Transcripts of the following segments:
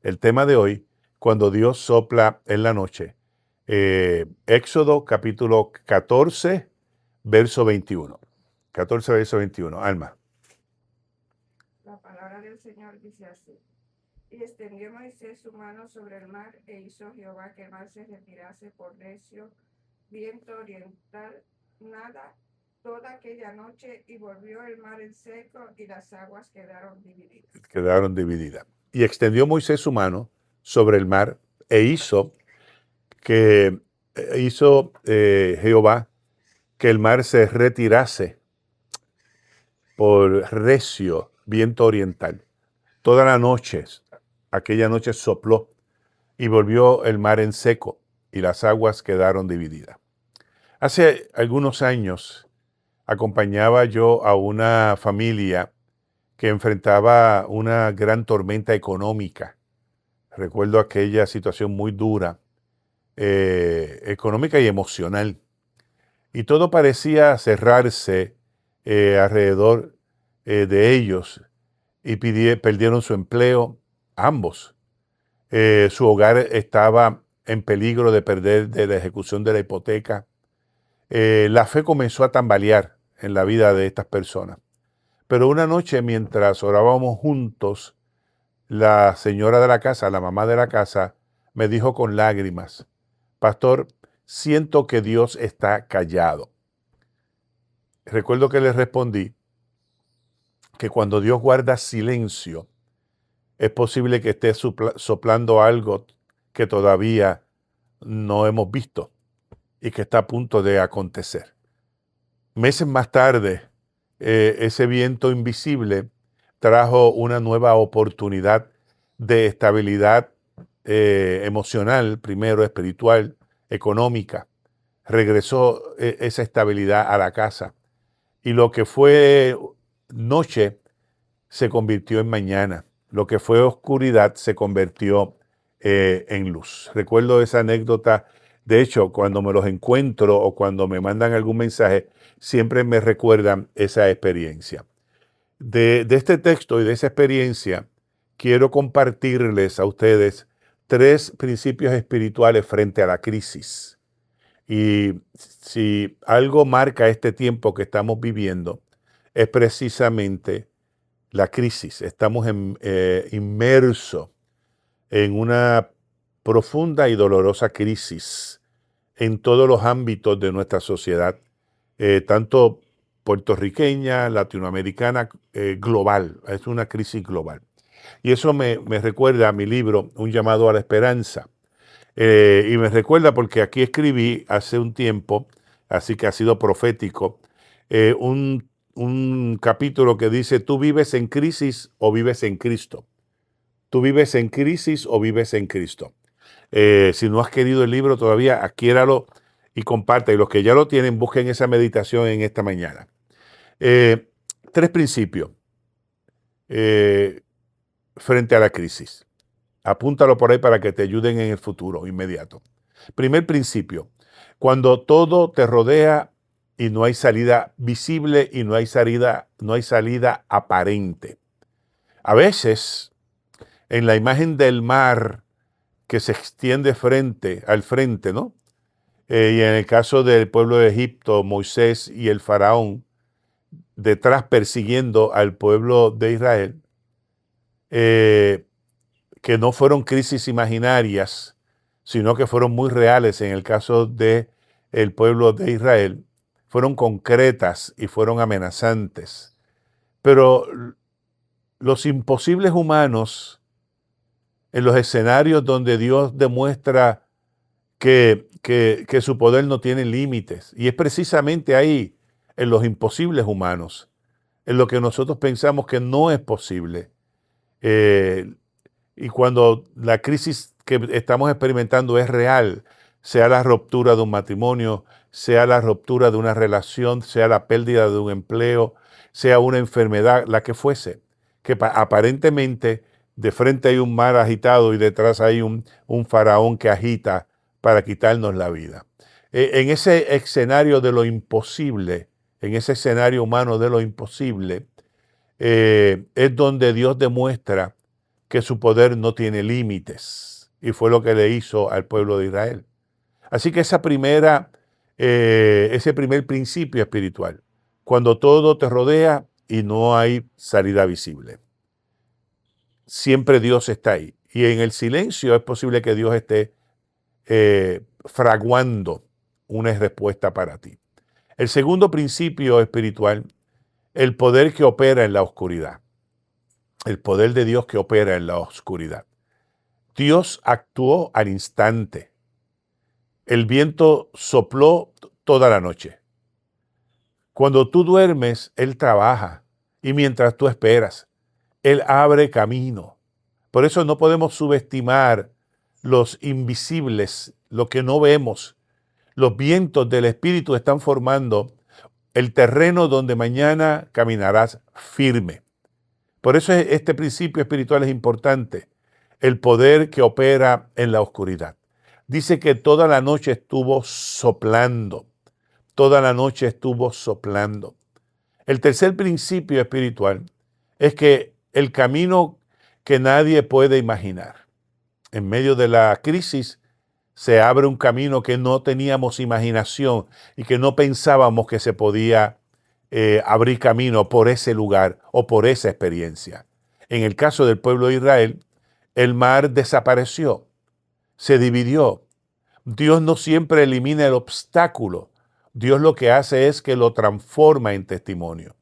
El tema de hoy, cuando Dios sopla en la noche. Éxodo capítulo 14, verso 21. 14, verso 21. Alma. La palabra del Señor dice así. Y extendió Moisés su mano sobre el mar, e hizo Jehová que el mar se retirase por recio viento oriental, nada, toda aquella noche, y volvió el mar en seco, y las aguas quedaron divididas. Quedaron divididas. Y extendió Moisés su mano sobre el mar, e hizo Jehová que el mar se retirase por recio viento oriental. Toda la noche, aquella noche sopló y volvió el mar en seco y las aguas quedaron divididas. Hace algunos años acompañaba yo a una familia que enfrentaba una gran tormenta económica. Recuerdo aquella situación muy dura, económica y emocional. Y todo parecía cerrarse alrededor de ellos y perdieron su empleo, ambos. Su hogar estaba en peligro de perder de la ejecución de la hipoteca. La fe comenzó a tambalear en la vida de estas personas. Pero una noche, mientras orábamos juntos, la señora de la casa, la mamá de la casa, me dijo con lágrimas: pastor, siento que Dios está callado. Recuerdo que le respondí que cuando Dios guarda silencio, es posible que esté soplando algo que todavía no hemos visto y que está a punto de acontecer. Meses más tarde, ese viento invisible trajo una nueva oportunidad de estabilidad emocional, primero espiritual, económica. Regresó esa estabilidad a la casa. Y lo que fue noche se convirtió en mañana. Lo que fue oscuridad se convirtió en luz. Recuerdo esa anécdota. De hecho, cuando me los encuentro o cuando me mandan algún mensaje, siempre me recuerdan esa experiencia. De este texto y de esa experiencia, quiero compartirles a ustedes 3 principios espirituales frente a la crisis. Y si algo marca este tiempo que estamos viviendo, es precisamente la crisis. Estamos inmersos en una profunda y dolorosa crisis en todos los ámbitos de nuestra sociedad, tanto puertorriqueña, latinoamericana, global. Es una crisis global. Y eso me recuerda a mi libro, Un llamado a la esperanza. Y me recuerda porque aquí escribí hace un tiempo, así que ha sido profético, un capítulo que dice: tú vives en crisis o vives en Cristo. Tú vives en crisis o vives en Cristo. Si no has querido el libro todavía, adquiéralo y comparte. Y los que ya lo tienen, busquen esa meditación en esta mañana. 3 principios frente a la crisis. Apúntalo por ahí para que te ayuden en el futuro inmediato. Primer principio: cuando todo te rodea y no hay salida visible y no hay salida aparente. A veces, en la imagen del mar que se extiende al frente, ¿no? Y en el caso del pueblo de Egipto, Moisés y el faraón detrás persiguiendo al pueblo de Israel, que no fueron crisis imaginarias, sino que fueron muy reales en el caso de el pueblo de Israel, fueron concretas y fueron amenazantes. Pero los imposibles humanos, en los escenarios donde Dios demuestra que su poder no tiene límites, y es precisamente ahí, en los imposibles humanos, en lo que nosotros pensamos que no es posible. Y cuando la crisis que estamos experimentando es real, sea la ruptura de un matrimonio, sea la ruptura de una relación, sea la pérdida de un empleo, sea una enfermedad, la que fuese, que aparentemente de frente hay un mar agitado y detrás hay un faraón que agita para quitarnos la vida. En ese escenario de lo imposible, en ese escenario humano de lo imposible, es donde Dios demuestra que su poder no tiene límites. Y fue lo que le hizo al pueblo de Israel. Así que ese primer principio espiritual, cuando todo te rodea y no hay salida visible. Siempre Dios está ahí. Y en el silencio es posible que Dios esté fraguando una respuesta para ti. El segundo principio espiritual, el poder que opera en la oscuridad. El poder de Dios que opera en la oscuridad. Dios actuó al instante. El viento sopló toda la noche. Cuando tú duermes, Él trabaja. Y mientras tú esperas, Él abre camino. Por eso no podemos subestimar los invisibles, lo que no vemos. Los vientos del Espíritu están formando el terreno donde mañana caminarás firme. Por eso este principio espiritual es importante. El poder que opera en la oscuridad. Dice que toda la noche estuvo soplando. Toda la noche estuvo soplando. El tercer principio espiritual es que el camino que nadie puede imaginar. En medio de la crisis se abre un camino que no teníamos imaginación y que no pensábamos que se podía abrir camino por ese lugar o por esa experiencia. En el caso del pueblo de Israel, el mar desapareció, se dividió. Dios no siempre elimina el obstáculo. Dios lo que hace es que lo transforma en testimonio.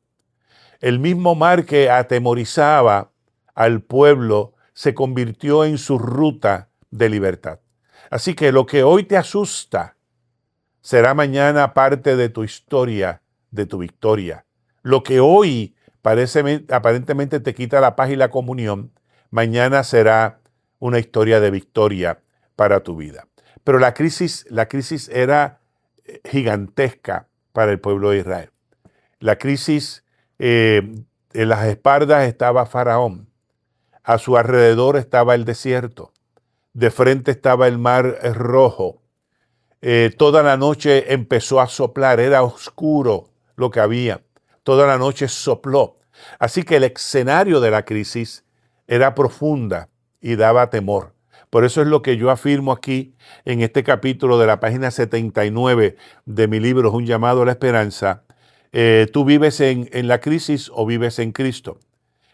El mismo mar que atemorizaba al pueblo se convirtió en su ruta de libertad. Así que lo que hoy te asusta será mañana parte de tu historia, de tu victoria. Lo que hoy aparentemente te quita la paz y la comunión, mañana será una historia de victoria para tu vida. Pero la crisis era gigantesca para el pueblo de Israel. La crisis, en las espaldas estaba Faraón, a su alrededor estaba el desierto, de frente estaba el mar rojo. Toda la noche empezó a soplar, era oscuro lo que había. Toda la noche sopló. Así que el escenario de la crisis era profunda y daba temor. Por eso es lo que yo afirmo aquí en este capítulo de la página 79 de mi libro, Un llamado a la esperanza. ¿Tú vives en la crisis o vives en Cristo?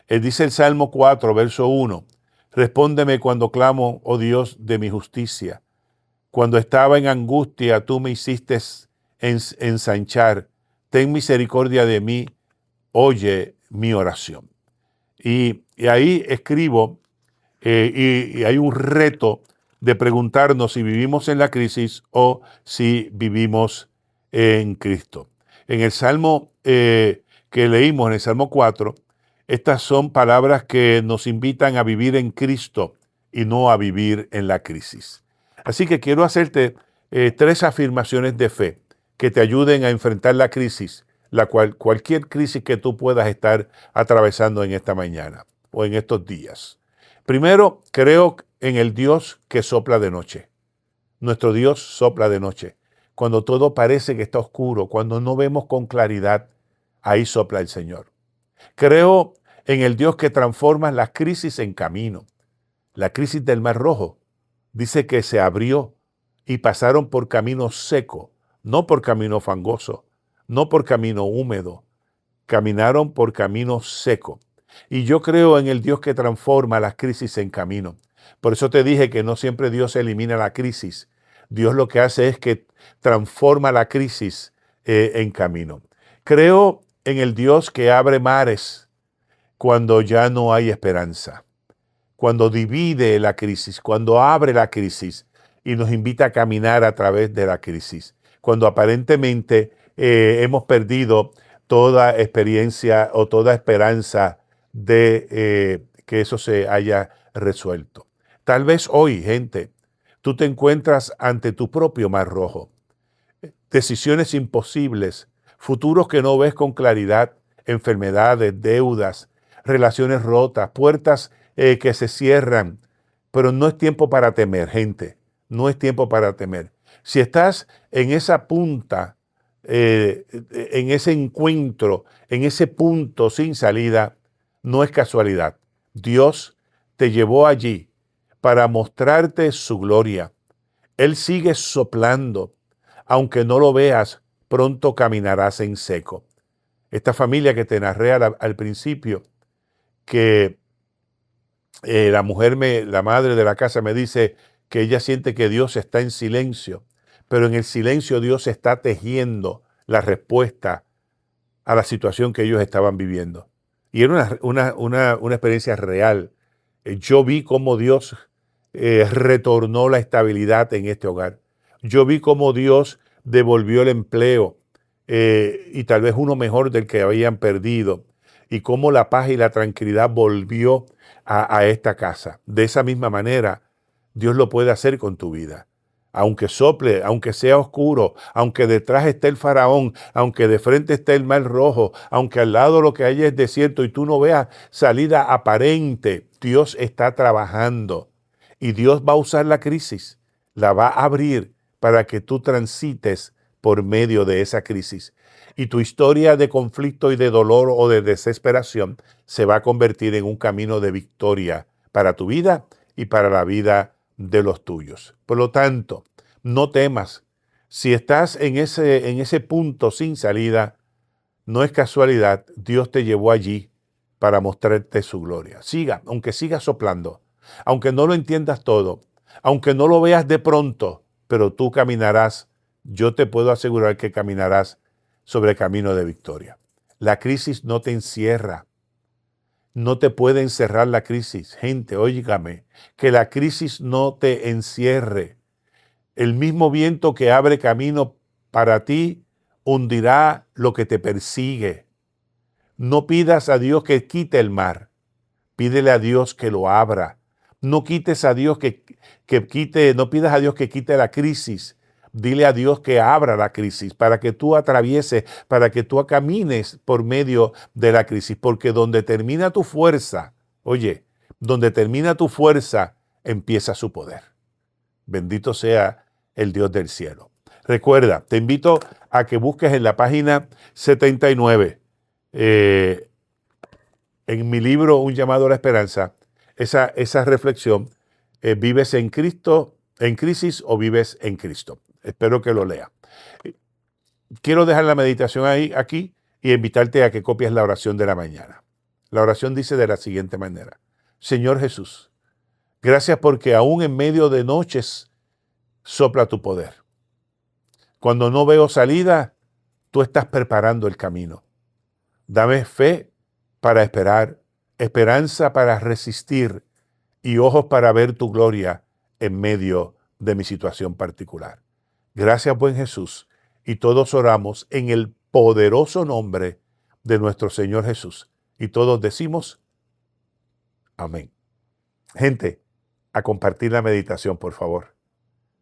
Dice el Salmo 4, verso 1. Respóndeme cuando clamo, oh Dios, de mi justicia. Cuando estaba en angustia, tú me hiciste ensanchar. Ten misericordia de mí, oye mi oración. Y ahí escribo, y hay un reto de preguntarnos si vivimos en la crisis o si vivimos en Cristo. En el Salmo que leímos, en el Salmo 4, estas son palabras que nos invitan a vivir en Cristo y no a vivir en la crisis. Así que quiero hacerte 3 afirmaciones de fe que te ayuden a enfrentar la crisis, cualquier crisis que tú puedas estar atravesando en esta mañana o en estos días. Primero, creo en el Dios que sopla de noche. Nuestro Dios sopla de noche. Cuando todo parece que está oscuro, cuando no vemos con claridad, ahí sopla el Señor. Creo en el Dios que transforma las crisis en camino. La crisis del Mar Rojo dice que se abrió y pasaron por camino seco, no por camino fangoso, no por camino húmedo, caminaron por camino seco. Y yo creo en el Dios que transforma las crisis en camino. Por eso te dije que no siempre Dios elimina la crisis. Dios lo que hace es que transforma la crisis en camino. Creo en el Dios que abre mares cuando ya no hay esperanza. Cuando divide la crisis, cuando abre la crisis y nos invita a caminar a través de la crisis. Cuando aparentemente hemos perdido toda experiencia o toda esperanza de que eso se haya resuelto. Tal vez hoy, gente, tú te encuentras ante tu propio mar rojo. Decisiones imposibles, futuros que no ves con claridad, enfermedades, deudas, relaciones rotas, puertas que se cierran. Pero no es tiempo para temer, gente. No es tiempo para temer. Si estás en esa punta, en ese encuentro, en ese punto sin salida, no es casualidad. Dios te llevó allí para mostrarte su gloria. Él sigue soplando. Aunque no lo veas, pronto caminarás en seco. Esta familia que te narré al principio, que la madre de la casa me dice que ella siente que Dios está en silencio, pero en el silencio Dios está tejiendo la respuesta a la situación que ellos estaban viviendo. Y era una experiencia real. Yo vi cómo Dios retornó la estabilidad en este hogar. Yo vi cómo Dios devolvió el empleo y tal vez uno mejor del que habían perdido. Y cómo la paz y la tranquilidad volvió a esta casa. De esa misma manera, Dios lo puede hacer con tu vida. Aunque sople, aunque sea oscuro, aunque detrás esté el faraón, aunque de frente esté el mar rojo, aunque al lado lo que hay es desierto y tú no veas salida aparente, Dios está trabajando y Dios va a usar la crisis, la va a abrir para que tú transites por medio de esa crisis. Y tu historia de conflicto y de dolor o de desesperación se va a convertir en un camino de victoria para tu vida y para la vida de los tuyos. Por lo tanto, no temas. Si estás en ese punto sin salida, no es casualidad, Dios te llevó allí para mostrarte su gloria. Aunque siga soplando, aunque no lo entiendas todo, aunque no lo veas de pronto, pero tú caminarás, yo te puedo asegurar que caminarás sobre el camino de victoria. La crisis no te encierra. No te puede encerrar la crisis. Gente, óigame, que la crisis no te encierre. El mismo viento que abre camino para ti hundirá lo que te persigue. No pidas a Dios que quite el mar. Pídele a Dios que lo abra. No quites a Dios no pidas a Dios que quite la crisis. Dile a Dios que abra la crisis para que tú atravieses, para que tú camines por medio de la crisis. Porque donde termina tu fuerza, oye, donde termina tu fuerza, empieza su poder. Bendito sea el Dios del cielo. Recuerda, te invito a que busques en la página 79, en mi libro Un llamado a la esperanza, esa reflexión, ¿vives en Cristo, en crisis o vives en Cristo? Espero que lo lea. Quiero dejar la meditación aquí y invitarte a que copies la oración de la mañana. La oración dice de la siguiente manera: Señor Jesús, gracias porque aún en medio de noches sopla tu poder. Cuando no veo salida, tú estás preparando el camino. Dame fe para esperar, esperanza para resistir y ojos para ver tu gloria en medio de mi situación particular. Gracias, buen Jesús, y todos oramos en el poderoso nombre de nuestro Señor Jesús. Y todos decimos, amén. Gente, a compartir la meditación, por favor.